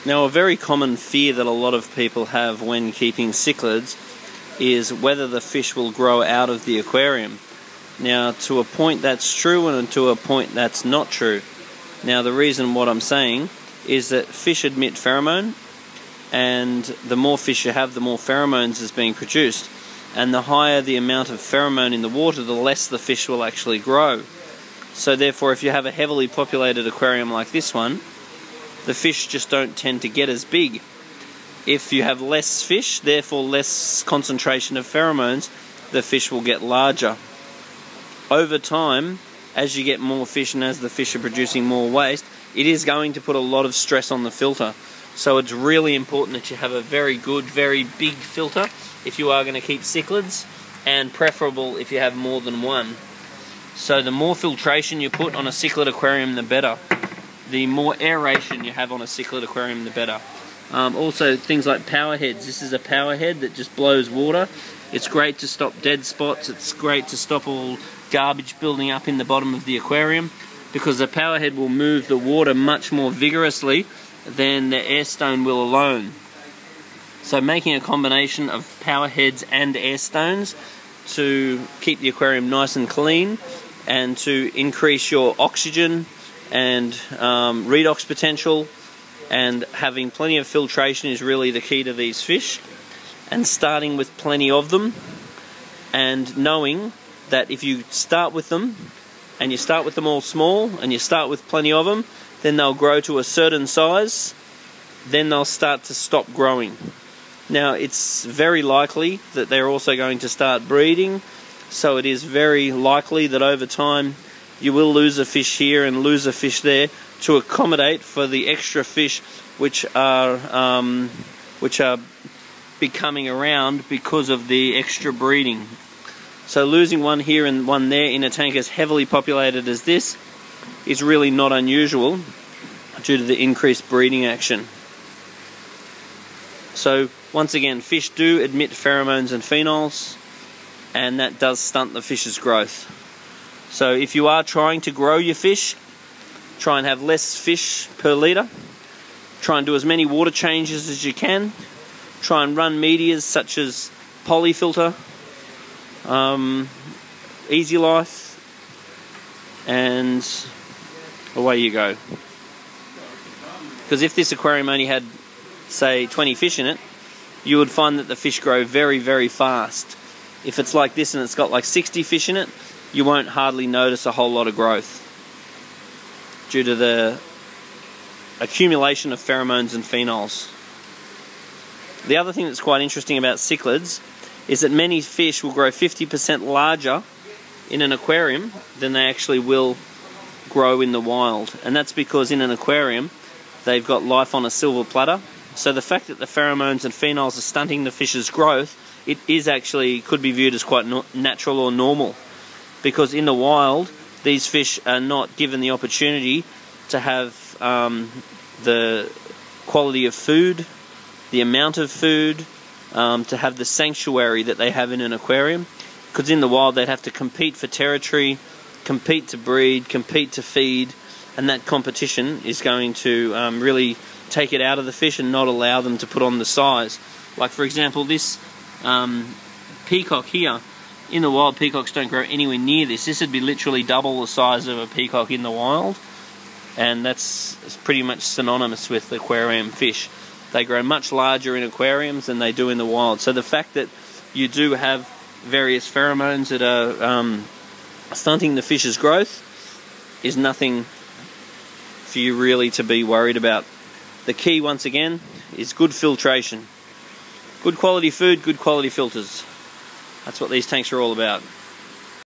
Now, a very common fear that a lot of people have when keeping cichlids is whether the fish will grow out of the aquarium. Now, to a point that's true and to a point that's not true. Now, the reason what I'm saying is that fish emit pheromone, and the more fish you have, the more pheromones is being produced. And the higher the amount of pheromone in the water, the less the fish will actually grow. So therefore, if you have a heavily populated aquarium like this one, the fish just don't tend to get as big. If you have less fish, therefore less concentration of pheromones, the fish will get larger. Over time, as you get more fish and as the fish are producing more waste, it is going to put a lot of stress on the filter. So it's really important that you have a very good, very big filter if you are going to keep cichlids, and preferable if you have more than one. So the more filtration you put on a cichlid aquarium, the better. The more aeration you have on a cichlid aquarium, the better. Also, things like power heads. This is a power head that just blows water. It's great to stop dead spots. It's great to stop all garbage building up in the bottom of the aquarium, because the power head will move the water much more vigorously than the air stone will alone. So making a combination of power heads and air stones to keep the aquarium nice and clean and to increase your oxygen and redox potential, and having plenty of filtration is really the key to these fish. And starting with plenty of them, and knowing that if you start with them, and you start with them all small, and you start with plenty of them, then they'll grow to a certain size, then they'll start to stop growing. Now, it's very likely that they're also going to start breeding, so it is very likely that over time you will lose a fish here and lose a fish there to accommodate for the extra fish which are becoming around because of the extra breeding. So losing one here and one there in a tank as heavily populated as this is really not unusual due to the increased breeding action. So once again, fish do emit pheromones and phenols, and that does stunt the fish's growth. So if you are trying to grow your fish, try and have less fish per litre. Try and do as many water changes as you can. Try and run medias such as Polyfilter, Easy Life, and away you go. Because if this aquarium only had, say, 20 fish in it, you would find that the fish grow very, very fast. If it's like this and it's got like 60 fish in it, you won't hardly notice a whole lot of growth due to the accumulation of pheromones and phenols. The other thing that's quite interesting about cichlids is that many fish will grow 50% larger in an aquarium than they actually will grow in the wild. And that's because in an aquarium they've got life on a silver platter. So the fact that the pheromones and phenols are stunting the fish's growth, it is actually, could be viewed as quite natural or normal. Because in the wild, these fish are not given the opportunity to have the quality of food, the amount of food, to have the sanctuary that they have in an aquarium. Because in the wild they'd have to compete for territory, compete to breed, compete to feed, and that competition is going to really take it out of the fish and not allow them to put on the size. Like for example, this peacock here, in the wild peacocks don't grow anywhere near this. This would be literally double the size of a peacock in the wild, and that's pretty much synonymous with aquarium fish. They grow much larger in aquariums than they do in the wild. So the fact that you do have various pheromones that are stunting the fish's growth is nothing for you really to be worried about. The key, once again, is good filtration. Good quality food, good quality filters. That's what these tanks are all about.